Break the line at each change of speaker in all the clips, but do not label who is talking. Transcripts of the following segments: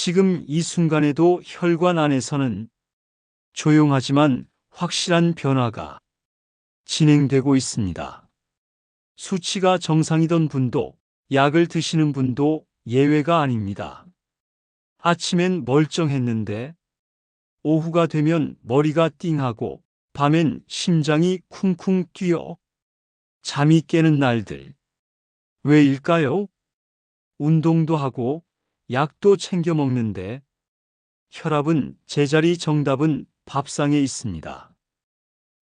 지금 이 순간에도 혈관 안에서는 조용하지만 확실한 변화가 진행되고 있습니다. 수치가 정상이던 분도 약을 드시는 분도 예외가 아닙니다. 아침엔 멀쩡했는데 오후가 되면 머리가 띵하고 밤엔 심장이 쿵쿵 뛰어 잠이 깨는 날들. 왜일까요? 운동도 하고 약도 챙겨 먹는데 혈압은 제자리, 정답은 밥상에 있습니다.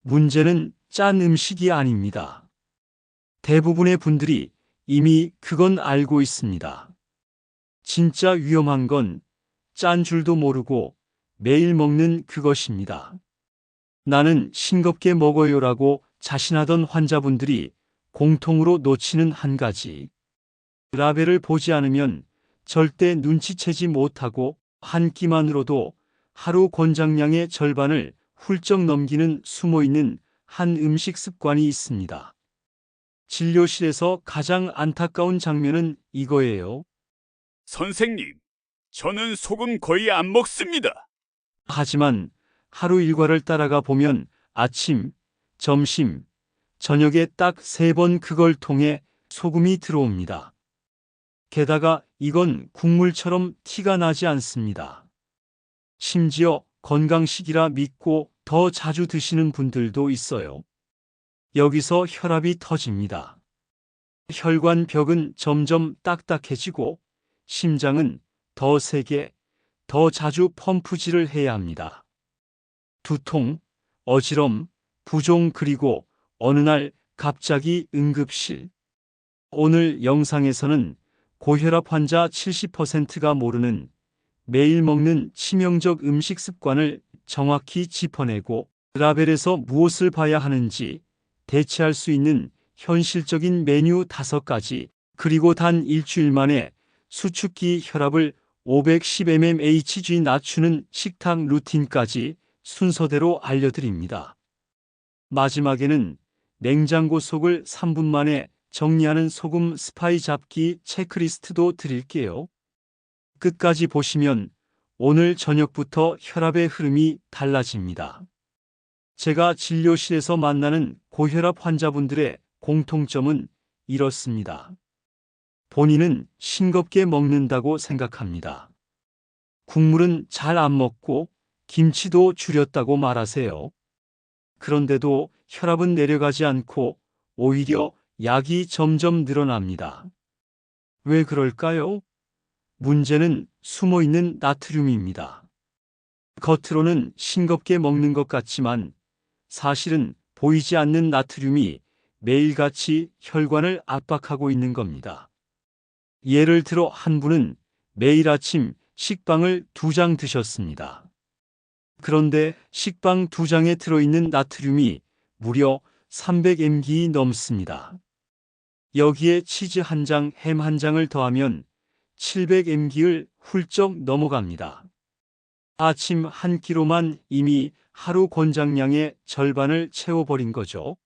문제는 짠 음식이 아닙니다. 대부분의 분들이 이미 그건 알고 있습니다. 진짜 위험한 건 짠 줄도 모르고 매일 먹는 그것입니다. 나는 싱겁게 먹어요라고 자신하던 환자분들이 공통으로 놓치는 한 가지. 라벨을 보지 않으면 절대 눈치채지 못하고 한 끼만으로도 하루 권장량의 절반을 훌쩍 넘기는 숨어있는 한 음식 습관이 있습니다. 진료실에서 가장 안타까운 장면은 이거예요.
선생님, 저는 소금 거의 안 먹습니다.
하지만 하루 일과를 따라가 보면 아침, 점심, 저녁에 딱 3번 그걸 통해 소금이 들어옵니다. 게다가 이건 국물처럼 티가 나지 않습니다. 심지어 건강식이라 믿고 더 자주 드시는 분들도 있어요. 여기서 혈압이 터집니다. 혈관 벽은 점점 딱딱해지고 심장은 더 세게, 더 자주 펌프질을 해야 합니다. 두통, 어지럼, 부종 그리고 어느 날 갑자기 응급실. 오늘 영상에서는 고혈압 환자 70%가 모르는 매일 먹는 치명적 음식 습관을 정확히 짚어내고 라벨에서 무엇을 봐야 하는지 대체할 수 있는 현실적인 메뉴 5가지 그리고 단 일주일 만에 수축기 혈압을 510mmHg 낮추는 식탁 루틴까지 순서대로 알려드립니다. 마지막에는 냉장고 속을 3분 만에 정리하는 소금 스파이 잡기 체크리스트도 드릴게요. 끝까지 보시면 오늘 저녁부터 혈압의 흐름이 달라집니다. 제가 진료실에서 만나는 고혈압 환자분들의 공통점은 이렇습니다. 본인은 싱겁게 먹는다고 생각합니다. 국물은 잘 안 먹고 김치도 줄였다고 말하세요. 그런데도 혈압은 내려가지 않고 오히려 약이 점점 늘어납니다. 왜 그럴까요? 문제는 숨어있는 나트륨입니다. 겉으로는 싱겁게 먹는 것 같지만 사실은 보이지 않는 나트륨이 매일같이 혈관을 압박하고 있는 겁니다. 예를 들어 한 분은 매일 아침 식빵을 2장 드셨습니다. 그런데 식빵 2장에 들어있는 나트륨이 무려 300mg 넘습니다. 여기에 치즈 1장, 햄 1장을 더하면 700mg를 훌쩍 넘어갑니다. 아침 한 끼로만 이미 하루 권장량의 절반을 채워버린 거죠.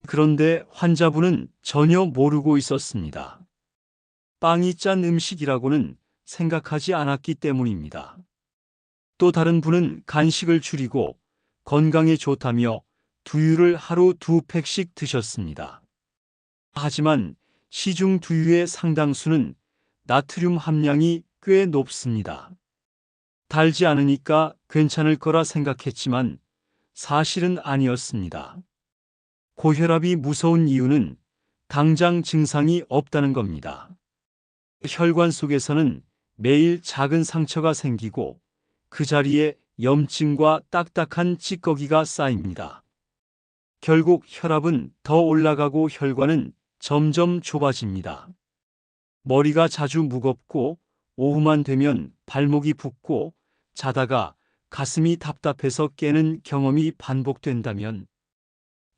그런데 환자분은 전혀 모르고 있었습니다. 빵이 짠 음식이라고는 생각하지 않았기 때문입니다. 또 다른 분은 간식을 줄이고 건강에 좋다며 두유를 하루 2팩씩 드셨습니다. 하지만 시중 두유의 상당수는 나트륨 함량이 꽤 높습니다. 달지 않으니까 괜찮을 거라 생각했지만 사실은 아니었습니다. 고혈압이 무서운 이유는 당장 증상이 없다는 겁니다. 혈관 속에서는 매일 작은 상처가 생기고 그 자리에 염증과 딱딱한 찌꺼기가 쌓입니다. 결국 혈압은 더 올라가고 혈관은 점점 좁아집니다. 머리가 자주 무겁고 오후만 되면 발목이 붓고 자다가 가슴이 답답해서 깨는 경험이 반복된다면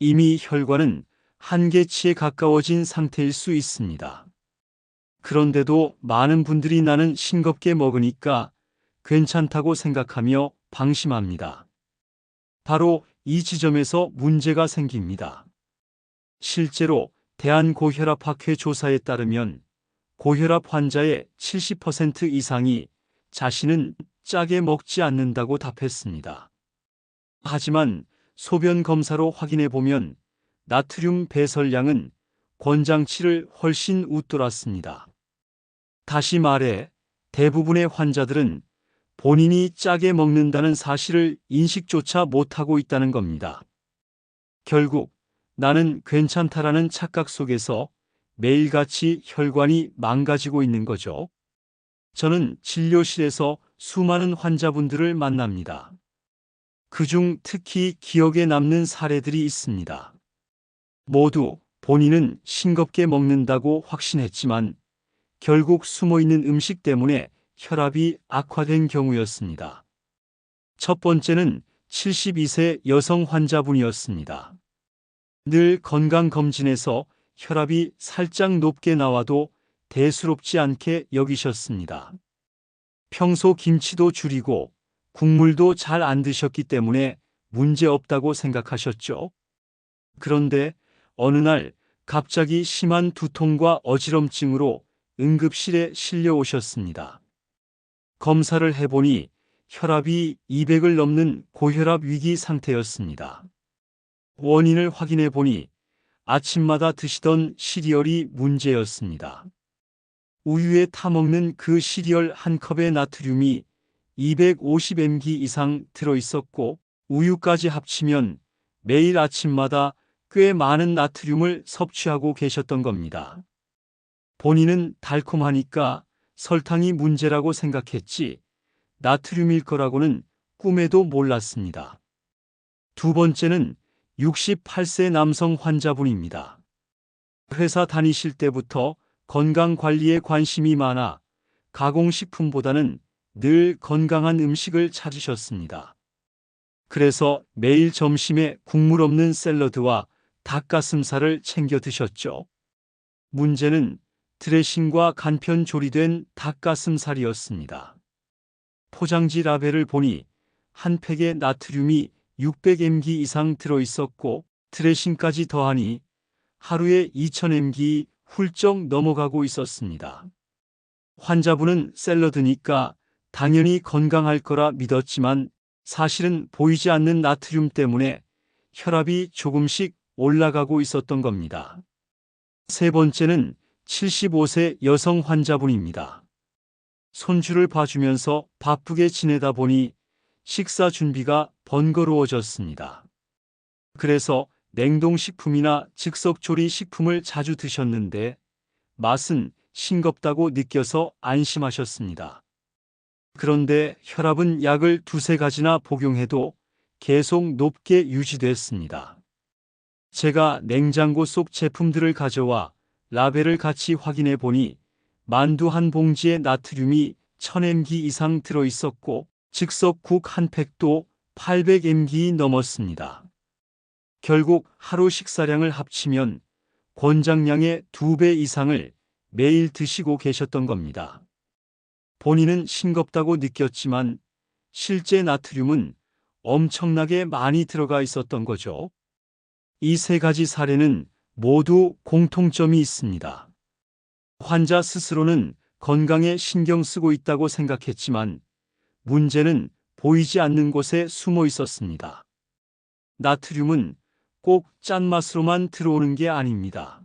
이미 혈관은 한계치에 가까워진 상태일 수 있습니다. 그런데도 많은 분들이 나는 싱겁게 먹으니까 괜찮다고 생각하며 방심합니다. 바로 이 지점에서 문제가 생깁니다. 실제로 대한고혈압학회 조사에 따르면 고혈압 환자의 70% 이상이 자신은 짜게 먹지 않는다고 답했습니다. 하지만 소변 검사로 확인해 보면 나트륨 배설량은 권장치를 훨씬 웃돌았습니다. 다시 말해 대부분의 환자들은 본인이 짜게 먹는다는 사실을 인식조차 못하고 있다는 겁니다. 결국 나는 괜찮다라는 착각 속에서 매일같이 혈관이 망가지고 있는 거죠. 저는 진료실에서 수많은 환자분들을 만납니다. 그중 특히 기억에 남는 사례들이 있습니다. 모두 본인은 싱겁게 먹는다고 확신했지만 결국 숨어있는 음식 때문에 혈압이 악화된 경우였습니다. 첫 번째는 72세 여성 환자분이었습니다. 늘 건강검진에서 혈압이 살짝 높게 나와도 대수롭지 않게 여기셨습니다. 평소 김치도 줄이고 국물도 잘 안 드셨기 때문에 문제 없다고 생각하셨죠. 그런데 어느 날 갑자기 심한 두통과 어지럼증으로 응급실에 실려오셨습니다. 검사를 해보니 혈압이 200을 넘는 고혈압 위기 상태였습니다. 원인을 확인해 보니 아침마다 드시던 시리얼이 문제였습니다. 우유에 타먹는 그 시리얼 한 컵의 나트륨이 250mg 이상 들어있었고 우유까지 합치면 매일 아침마다 꽤 많은 나트륨을 섭취하고 계셨던 겁니다. 본인은 달콤하니까 설탕이 문제라고 생각했지 나트륨일 거라고는 꿈에도 몰랐습니다. 두 번째는 68세 남성 환자분입니다. 회사 다니실 때부터 건강관리에 관심이 많아 가공식품보다는 늘 건강한 음식을 찾으셨습니다. 그래서 매일 점심에 국물 없는 샐러드와 닭가슴살을 챙겨 드셨죠. 문제는 드레싱과 간편 조리된 닭가슴살이었습니다. 포장지 라벨을 보니 한 팩에 나트륨이 600mg 이상 들어있었고 드레싱까지 더하니 하루에 2000mg 훌쩍 넘어가고 있었습니다. 환자분은 샐러드니까 당연히 건강할 거라 믿었지만 사실은 보이지 않는 나트륨 때문에 혈압이 조금씩 올라가고 있었던 겁니다. 세 번째는 75세 여성 환자분입니다. 손주를 봐주면서 바쁘게 지내다 보니 식사 준비가 번거로워졌습니다. 그래서 냉동식품이나 즉석조리 식품을 자주 드셨는데 맛은 싱겁다고 느껴서 안심하셨습니다. 그런데 혈압은 약을 두세 가지나 복용해도 계속 높게 유지됐습니다. 제가 냉장고 속 제품들을 가져와 라벨을 같이 확인해 보니 만두 한 봉지에 나트륨이 1000mg 이상 들어있었고 즉석국 한 팩도 800mg 넘었습니다. 결국 하루 식사량을 합치면 권장량의 2배 이상을 매일 드시고 계셨던 겁니다. 본인은 싱겁다고 느꼈지만 실제 나트륨은 엄청나게 많이 들어가 있었던 거죠. 이 세 가지 사례는 모두 공통점이 있습니다. 환자 스스로는 건강에 신경 쓰고 있다고 생각했지만 문제는 보이지 않는 곳에 숨어 있었습니다. 나트륨은 꼭 짠맛으로만 들어오는 게 아닙니다.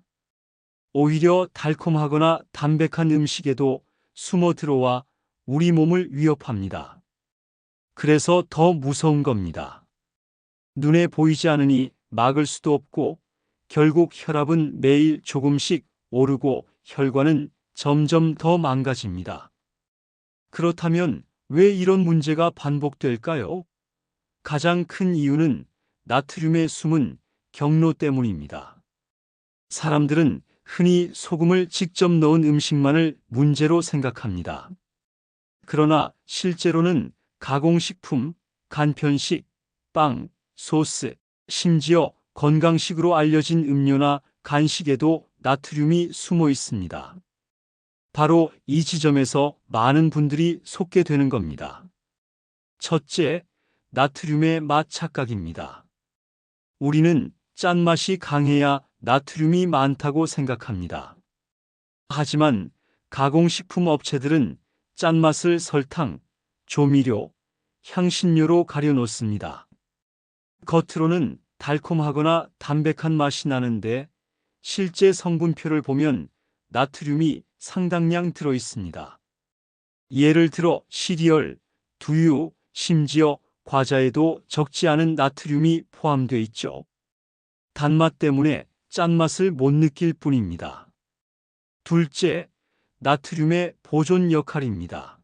오히려 달콤하거나 담백한 음식에도 숨어 들어와 우리 몸을 위협합니다. 그래서 더 무서운 겁니다. 눈에 보이지 않으니 막을 수도 없고 결국 혈압은 매일 조금씩 오르고 혈관은 점점 더 망가집니다. 그렇다면 왜 이런 문제가 반복될까요? 가장 큰 이유는 나트륨의 숨은 경로 때문입니다. 사람들은 흔히 소금을 직접 넣은 음식만을 문제로 생각합니다. 그러나 실제로는 가공식품, 간편식, 빵, 소스, 심지어 건강식으로 알려진 음료나 간식에도 나트륨이 숨어 있습니다. 바로 이 지점에서 많은 분들이 속게 되는 겁니다. 첫째, 나트륨의 맛 착각입니다. 우리는 짠맛이 강해야 나트륨이 많다고 생각합니다. 하지만 가공식품 업체들은 짠맛을 설탕, 조미료, 향신료로 가려놓습니다. 겉으로는 달콤하거나 담백한 맛이 나는데 실제 성분표를 보면 나트륨이 상당량 들어 있습니다. 예를 들어 시리얼, 두유, 심지어 과자에도 적지 않은 나트륨이 포함되어 있죠. 단맛 때문에 짠맛을 못 느낄 뿐입니다. 둘째, 나트륨의 보존 역할입니다.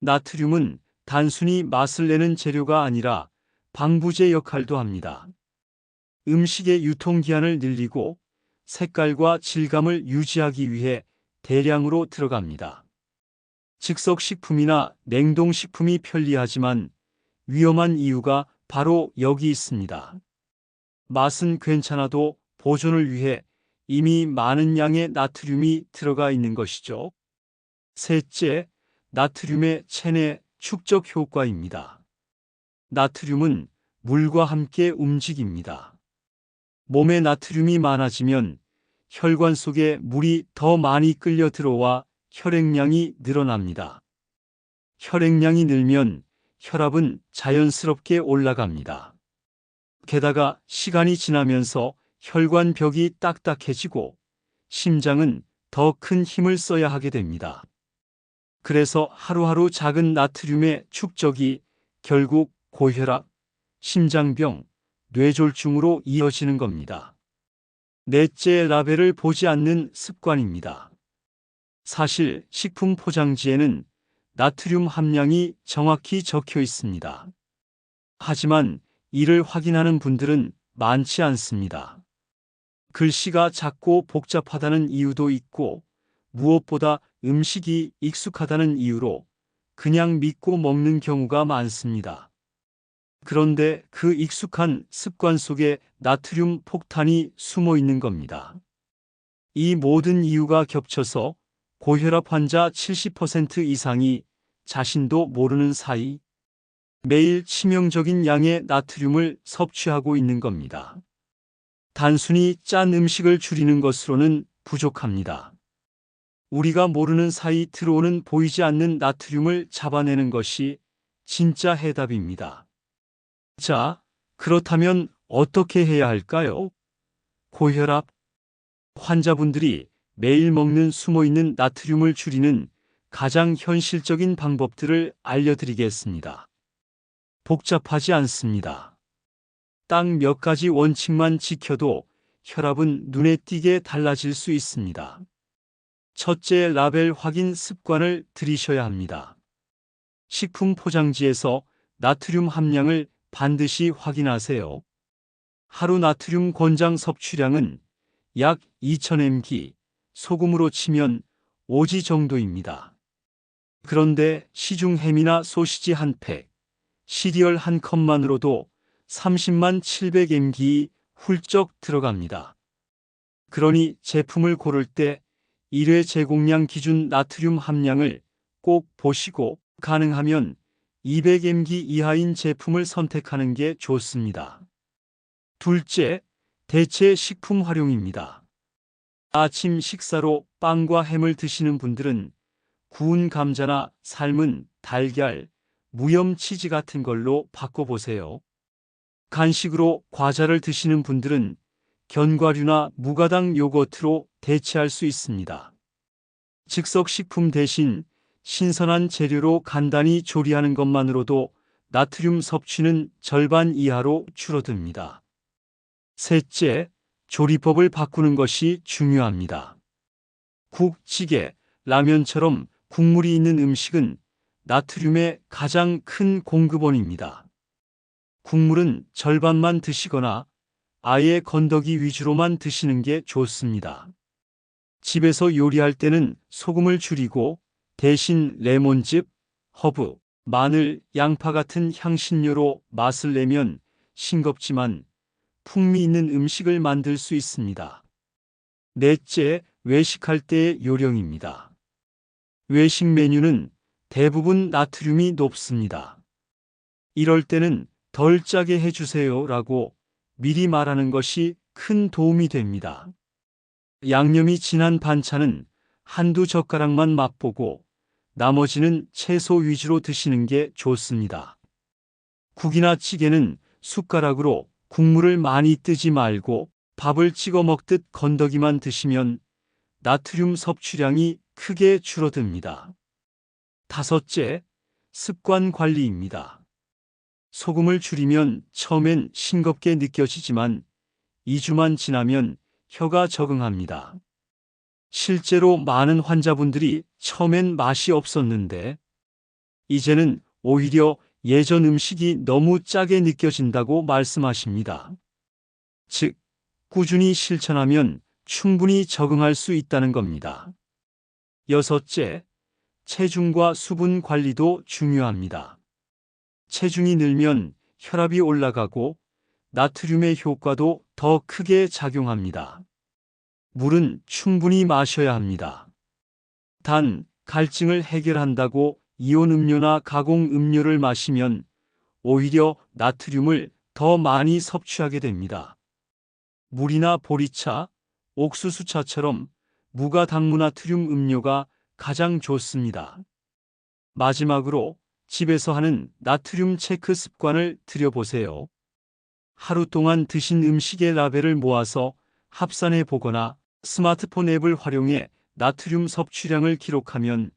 나트륨은 단순히 맛을 내는 재료가 아니라 방부제 역할도 합니다. 음식의 유통기한을 늘리고 색깔과 질감을 유지하기 위해 대량으로 들어갑니다. 즉석식품이나 냉동식품이 편리하지만 위험한 이유가 바로 여기 있습니다. 맛은 괜찮아도 보존을 위해 이미 많은 양의 나트륨이 들어가 있는 것이죠. 셋째, 나트륨의 체내 축적 효과입니다. 나트륨은 물과 함께 움직입니다. 몸에 나트륨이 많아지면 혈관 속에 물이 더 많이 끌려 들어와 혈액량이 늘어납니다. 혈액량이 늘면 혈압은 자연스럽게 올라갑니다. 게다가 시간이 지나면서 혈관 벽이 딱딱해지고 심장은 더 큰 힘을 써야 하게 됩니다. 그래서 하루하루 작은 나트륨의 축적이 결국 고혈압, 심장병, 뇌졸중으로 이어지는 겁니다. 넷째, 라벨을 보지 않는 습관입니다. 사실 식품 포장지에는 나트륨 함량이 정확히 적혀 있습니다. 하지만 이를 확인하는 분들은 많지 않습니다. 글씨가 작고 복잡하다는 이유도 있고 무엇보다 음식이 익숙하다는 이유로 그냥 믿고 먹는 경우가 많습니다. 그런데 그 익숙한 습관 속에 나트륨 폭탄이 숨어 있는 겁니다. 이 모든 이유가 겹쳐서 고혈압 환자 70% 이상이 자신도 모르는 사이 매일 치명적인 양의 나트륨을 섭취하고 있는 겁니다. 단순히 짠 음식을 줄이는 것으로는 부족합니다. 우리가 모르는 사이 들어오는 보이지 않는 나트륨을 잡아내는 것이 진짜 해답입니다. 자, 그렇다면 어떻게 해야 할까요? 고혈압 환자분들이 매일 먹는 숨어있는 나트륨을 줄이는 가장 현실적인 방법들을 알려드리겠습니다. 복잡하지 않습니다. 딱 몇 가지 원칙만 지켜도 혈압은 눈에 띄게 달라질 수 있습니다. 첫째, 라벨 확인 습관을 들이셔야 합니다. 식품 포장지에서 나트륨 함량을 반드시 확인하세요. 하루 나트륨 권장 섭취량은 약 2000mg, 소금으로 치면 오지 정도입니다. 그런데 시중 햄이나 소시지 한 팩, 시리얼 한 컵만으로도 30만 700mg 훌쩍 들어갑니다. 그러니 제품을 고를 때 1회 제공량 기준 나트륨 함량을 꼭 보시고 가능하면 200mg 이하인 제품을 선택하는 게 좋습니다. 둘째, 대체 식품 활용입니다. 아침 식사로 빵과 햄을 드시는 분들은 구운 감자나 삶은 달걀, 무염 치즈 같은 걸로 바꿔보세요. 간식으로 과자를 드시는 분들은 견과류나 무가당 요거트로 대체할 수 있습니다. 즉석식품 대신 신선한 재료로 간단히 조리하는 것만으로도 나트륨 섭취는 절반 이하로 줄어듭니다. 셋째, 조리법을 바꾸는 것이 중요합니다. 국, 찌개, 라면처럼 국물이 있는 음식은 나트륨의 가장 큰 공급원입니다. 국물은 절반만 드시거나 아예 건더기 위주로만 드시는 게 좋습니다. 집에서 요리할 때는 소금을 줄이고 대신 레몬즙, 허브, 마늘, 양파 같은 향신료로 맛을 내면 싱겁지만 풍미 있는 음식을 만들 수 있습니다. 넷째, 외식할 때의 요령입니다. 외식 메뉴는 대부분 나트륨이 높습니다. 이럴 때는 덜 짜게 해주세요 라고 미리 말하는 것이 큰 도움이 됩니다. 양념이 진한 반찬은 한두 젓가락만 맛보고 나머지는 채소 위주로 드시는 게 좋습니다. 국이나 찌개는 숟가락으로 국물을 많이 뜨지 말고 밥을 찍어 먹듯 건더기만 드시면 나트륨 섭취량이 크게 줄어듭니다. 다섯째, 습관 관리입니다. 소금을 줄이면 처음엔 싱겁게 느껴지지만 2주만 지나면 혀가 적응합니다. 실제로 많은 환자분들이 처음엔 맛이 없었는데 이제는 오히려 예전 음식이 너무 짜게 느껴진다고 말씀하십니다. 즉, 꾸준히 실천하면 충분히 적응할 수 있다는 겁니다. 여섯째, 체중과 수분 관리도 중요합니다. 체중이 늘면 혈압이 올라가고 나트륨의 효과도 더 크게 작용합니다. 물은 충분히 마셔야 합니다. 단, 갈증을 해결한다고 이온 음료나 가공 음료를 마시면 오히려 나트륨을 더 많이 섭취하게 됩니다. 물이나 보리차, 옥수수차처럼 무가당무나트륨 음료가 가장 좋습니다. 마지막으로 집에서 하는 나트륨 체크 습관을 들여보세요. 하루 동안 드신 음식의 라벨을 모아서 합산해 보거나 스마트폰 앱을 활용해 나트륨 섭취량을 기록하면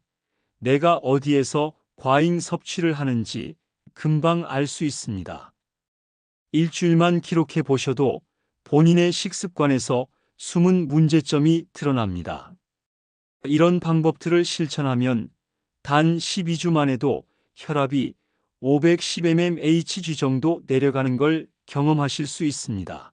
내가 어디에서 과잉 섭취를 하는지 금방 알 수 있습니다. 일주일만 기록해 보셔도 본인의 식습관에서 숨은 문제점이 드러납니다. 이런 방법들을 실천하면 단 12주 만에도 혈압이 510mmHg 정도 내려가는 걸 경험하실 수 있습니다.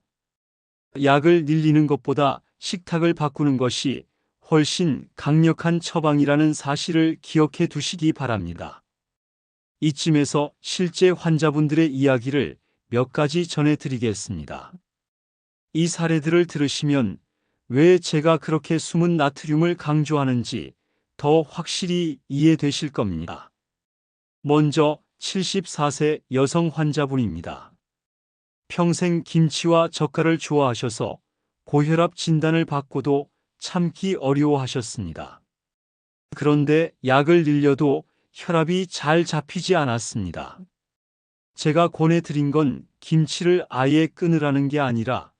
약을 늘리는 것보다 식탁을 바꾸는 것이 훨씬 강력한 처방이라는 사실을 기억해 두시기 바랍니다. 이쯤에서 실제 환자분들의 이야기를 몇 가지 전해드리겠습니다. 이 사례들을 들으시면 왜 제가 그렇게 숨은 나트륨을 강조하는지 더 확실히 이해되실 겁니다. 먼저 74세 여성 환자분입니다. 평생 김치와 젓갈을 좋아하셔서 고혈압 진단을 받고도 참기 어려워하셨습니다. 그런데 약을 늘려도 혈압이 잘 잡히지 않았습니다. 제가 권해드린 건 김치를 아예 끊으라는 게 아니라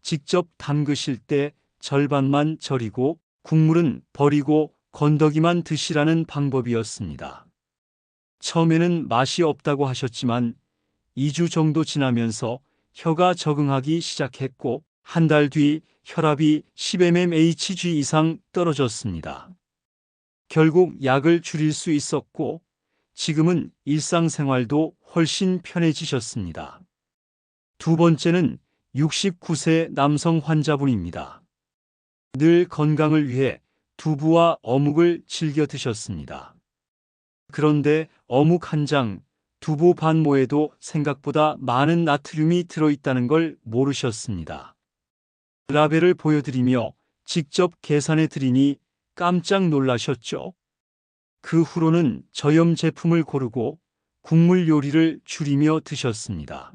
직접 담그실 때 절반만 절이고 국물은 버리고 건더기만 드시라는 방법이었습니다. 처음에는 맛이 없다고 하셨지만 2주 정도 지나면서 혀가 적응하기 시작했고 한 달 뒤 혈압이 10mmHg 이상 떨어졌습니다. 결국 약을 줄일 수 있었고 지금은 일상생활도 훨씬 편해지셨습니다. 두 번째는 69세 남성 환자분입니다. 늘 건강을 위해 두부와 어묵을 즐겨 드셨습니다. 그런데 어묵 한 장, 두부 반 모에도 생각보다 많은 나트륨이 들어있다는 걸 모르셨습니다. 라벨을 보여드리며 직접 계산해 드리니 깜짝 놀라셨죠? 그 후로는 저염 제품을 고르고 국물 요리를 줄이며 드셨습니다.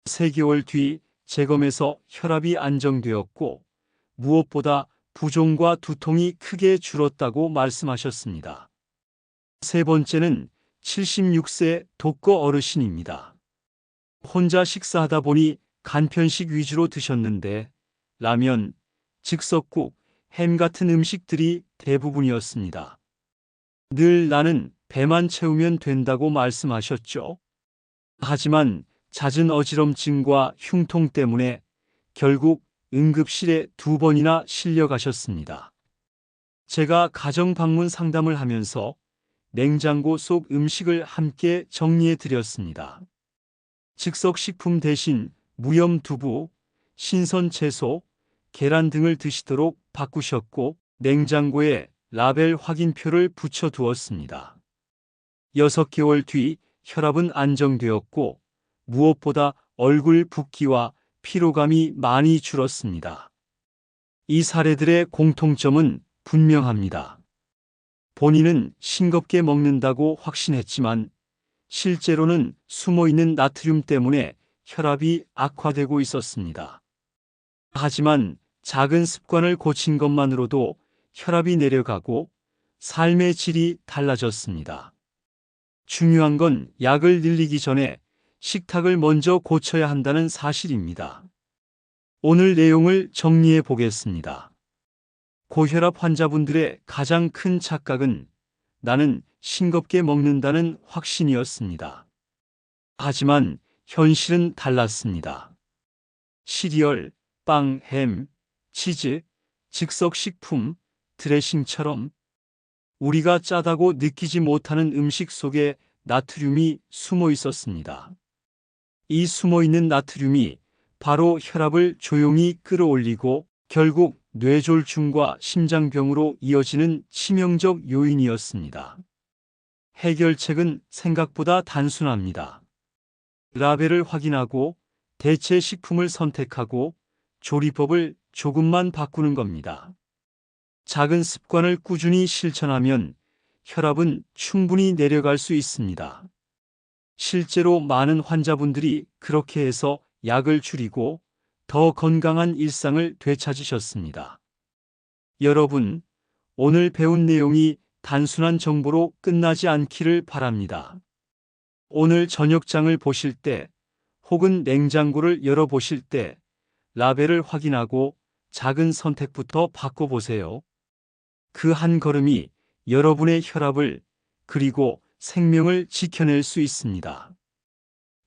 3개월 뒤 재검에서 혈압이 안정되었고 무엇보다 부종과 두통이 크게 줄었다고 말씀하셨습니다. 세 번째는 76세 독거 어르신입니다. 혼자 식사하다 보니 간편식 위주로 드셨는데 라면, 즉석국, 햄 같은 음식들이 대부분이었습니다. 늘 나는 배만 채우면 된다고 말씀하셨죠. 하지만 잦은 어지럼증과 흉통 때문에 결국 응급실에 2번이나 실려가셨습니다. 제가 가정 방문 상담을 하면서 냉장고 속 음식을 함께 정리해 드렸습니다. 즉석식품 대신 무염 두부, 신선 채소, 계란 등을 드시도록 바꾸셨고 냉장고에 라벨 확인표를 붙여 두었습니다. 6개월 뒤 혈압은 안정되었고 무엇보다 얼굴 붓기와 피로감이 많이 줄었습니다. 이 사례들의 공통점은 분명합니다. 본인은 싱겁게 먹는다고 확신했지만 실제로는 숨어있는 나트륨 때문에 혈압이 악화되고 있었습니다. 하지만 작은 습관을 고친 것만으로도 혈압이 내려가고 삶의 질이 달라졌습니다. 중요한 건 약을 늘리기 전에 식탁을 먼저 고쳐야 한다는 사실입니다. 오늘 내용을 정리해 보겠습니다. 고혈압 환자분들의 가장 큰 착각은 나는 싱겁게 먹는다는 확신이었습니다. 하지만 현실은 달랐습니다. 시리얼, 빵, 햄, 치즈, 즉석식품, 드레싱처럼 우리가 짜다고 느끼지 못하는 음식 속에 나트륨이 숨어 있었습니다. 이 숨어 있는 나트륨이 바로 혈압을 조용히 끌어올리고 결국 뇌졸중과 심장병으로 이어지는 치명적 요인이었습니다. 해결책은 생각보다 단순합니다. 라벨을 확인하고 대체 식품을 선택하고 조리법을 조금만 바꾸는 겁니다. 작은 습관을 꾸준히 실천하면 혈압은 충분히 내려갈 수 있습니다. 실제로 많은 환자분들이 그렇게 해서 약을 줄이고 더 건강한 일상을 되찾으셨습니다. 여러분, 오늘 배운 내용이 단순한 정보로 끝나지 않기를 바랍니다. 오늘 저녁장을 보실 때 혹은 냉장고를 열어보실 때 라벨을 확인하고 작은 선택부터 바꿔보세요. 그 한 걸음이 여러분의 혈압을 그리고 생명을 지켜낼 수 있습니다.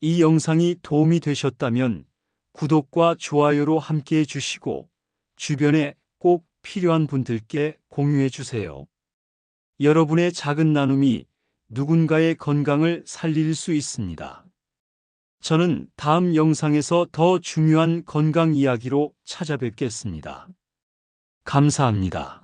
이 영상이 도움이 되셨다면 구독과 좋아요로 함께해 주시고 주변에 꼭 필요한 분들께 공유해 주세요. 여러분의 작은 나눔이 누군가의 건강을 살릴 수 있습니다. 저는 다음 영상에서 더 중요한 건강 이야기로 찾아뵙겠습니다. 감사합니다.